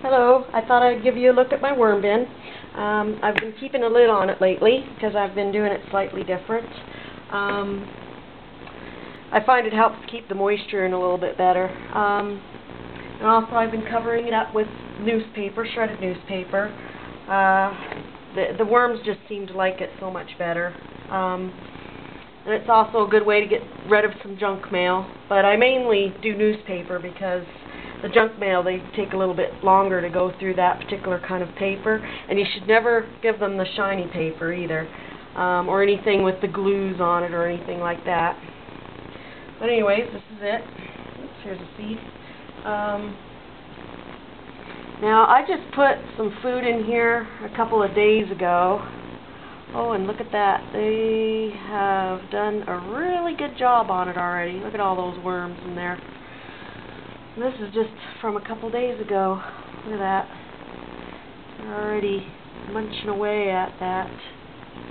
Hello, I thought I'd give you a look at my worm bin. I've been keeping a lid on it lately because I've been doing it slightly different. I find it helps keep the moisture in a little bit better. And also I've been covering it up with newspaper, shredded newspaper. The worms just seem to like it so much better. And it's also a good way to get rid of some junk mail. But I mainly do newspaper because the junk mail, they take a little bit longer to go through that particular kind of paper, and you should never give them the shiny paper either, or anything with the glues on it or anything like that. But anyways, this is it. Oops, here's a seed. Now I just put some food in here a couple of days ago. Oh, and look at that. They have done a really good job on it already. Look at all those worms in there. This is just from a couple days ago. Look at that. They're already munching away at that.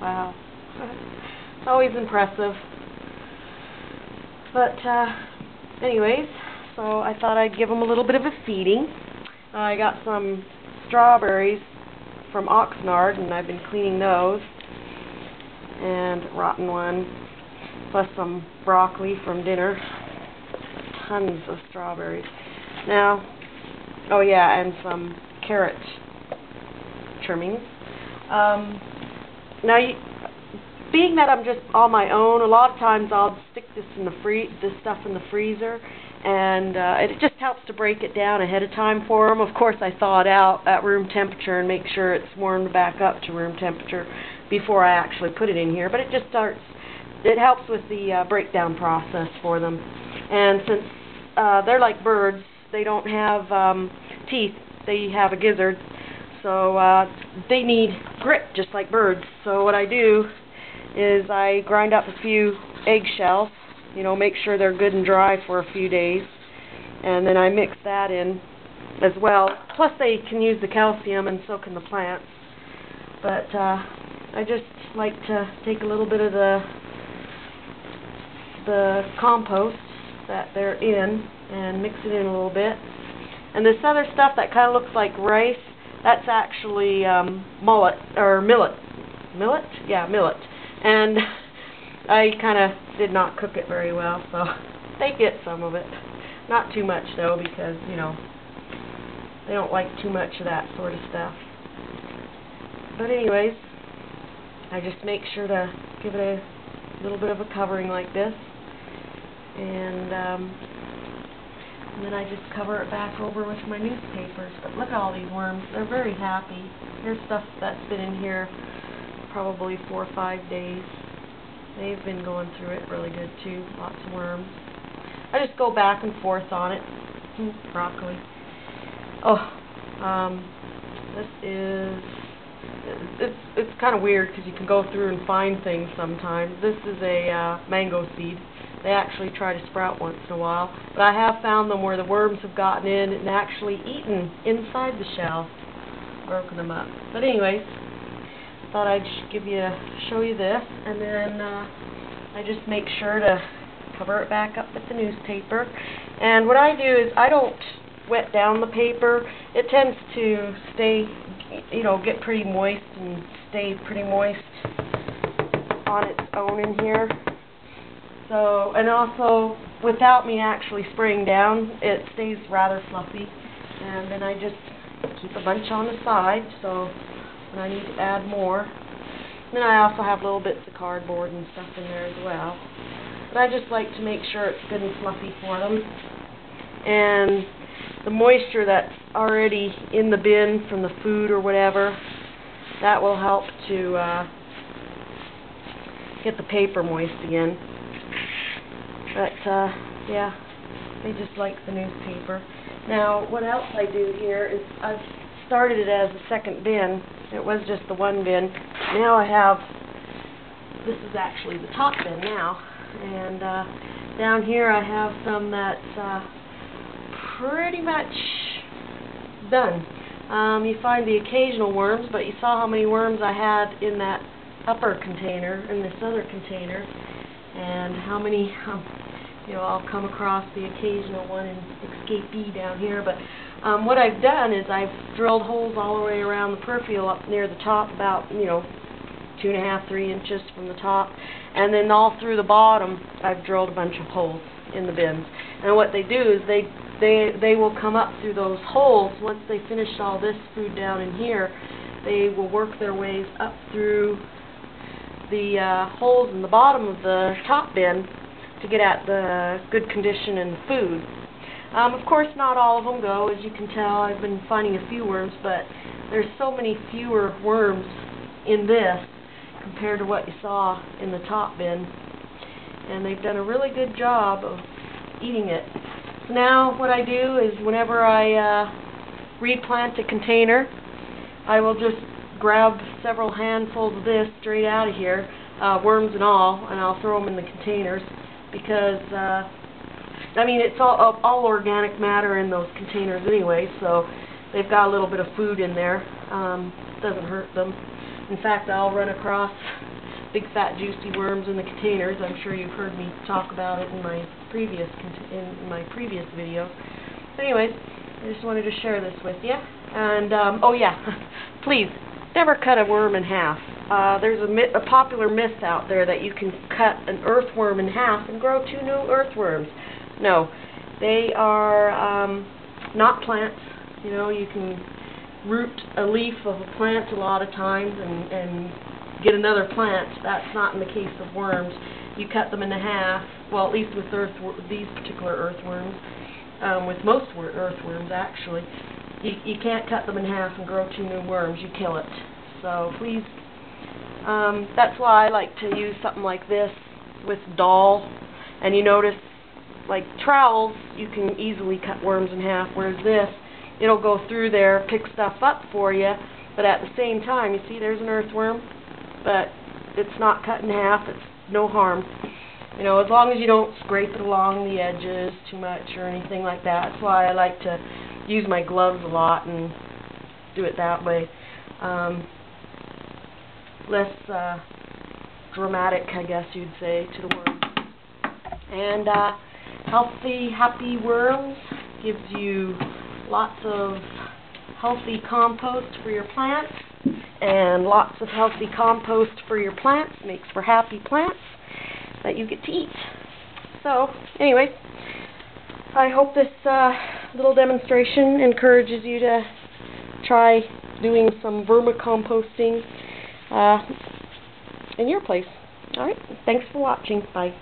Wow. It's always impressive. But anyways, so I thought I'd give them a little bit of a feeding. I got some strawberries from Oxnard, and I've been cleaning those. And rotten one, plus some broccoli from dinner. Tons of strawberries. Now, oh yeah, and some carrot trimmings. Now, being that I'm just on my own, a lot of times I'll stick this in this stuff in the freezer, and it just helps to break it down ahead of time for them. Of course, I thaw it out at room temperature and make sure it's warmed back up to room temperature before I actually put it in here. But it just it helps with the breakdown process for them. And since they're like birds, they don't have teeth, they have a gizzard, so they need grit just like birds. So what I do is I grind up a few eggshells, make sure they're good and dry for a few days, and then I mix that in as well. Plus they can use the calcium, and so can the plants. But I just like to take a little bit of the compost that they're in and mix it in a little bit. And this other stuff that kind of looks like rice, that's actually millet. Millet? Yeah, millet. And I kind of did not cook it very well, so they get some of it. Not too much though, because they don't like too much of that sort of stuff. But anyways, I just make sure to give it a little bit of a covering like this. And then I just cover it back over with my newspapers. But look at all these worms. They're very happy. Here's stuff that's been in here probably 4 or 5 days. They've been going through it really good too. Lots of worms. I just go back and forth on it. Broccoli. Oh, this is... It's kind of weird because you can go through and find things sometimes. This is a mango seed. They actually try to sprout once in a while, but I have found them where the worms have gotten in and actually eaten inside the shell, broken them up. But anyways, I thought I'd show you this, and then I just make sure to cover it back up with the newspaper. And what I do is I don't wet down the paper. It tends to stay, get pretty moist and stay pretty moist on its own in here. So, and also, without me actually spraying down, it stays rather fluffy. And then I just keep a bunch on the side, so when I need to add more. And then I also have little bits of cardboard and stuff in there as well. But I just like to make sure it's good and fluffy for them. And the moisture that's already in the bin from the food or whatever, that will help to get the paper moist again. But, yeah, they just like the newspaper. Now, what else I do here is I've started it as a second bin. It was just the one bin. Now I have, this is actually the top bin now. And down here I have some that's pretty much done. You find the occasional worms, but you saw how many worms I had in that upper container, in this other container, and how many I'll come across the occasional one in escapee down here. But What I've done is I've drilled holes all the way around the peripheral up near the top, about, 2.5, 3 inches from the top, and then all through the bottom I've drilled a bunch of holes in the bins. And what they do is they will come up through those holes. Once they finish all this food down in here, they will work their ways up through the holes in the bottom of the top bin to get at the good condition in the food. Of course, not all of them go. As you can tell, I've been finding a few worms, but there's so many fewer worms in this compared to what you saw in the top bin. And they've done a really good job of eating it. So now what I do is whenever I replant a container, I will just grab several handfuls of this straight out of here, worms and all, and I'll throw them in the containers because it's all organic matter in those containers anyway, so they've got a little bit of food in there. Doesn't hurt them. In fact, I'll run across big fat juicy worms in the containers. I'm sure you've heard me talk about it in my previous videos. Anyways, I just wanted to share this with you. And oh yeah, please never cut a worm in half. There's a popular myth out there that you can cut an earthworm in half and grow 2 new earthworms. No, they are not plants. You can root a leaf of a plant a lot of times and get another plant. That's not in the case of worms. You cut them in half, well, at least with these particular earthworms, with most earthworms actually. You can't cut them in half and grow 2 new worms. You kill it. So please, that's why I like to use something like this with Doll. And you notice, like trowels, you can easily cut worms in half, whereas this, it'll go through there, pick stuff up for you, but at the same time, you see there's an earthworm, but it's not cut in half. It's no harm. As long as you don't scrape it along the edges too much or anything like that. That's why I like to use my gloves a lot and do it that way. Less dramatic, I guess you'd say, to the worm. And healthy, happy worms gives you lots of healthy compost for your plants, and lots of healthy compost for your plants makes for happy plants that you get to eat. So, anyway, I hope this little demonstration encourages you to try doing some vermicomposting in your place. Alright, thanks for watching. Bye.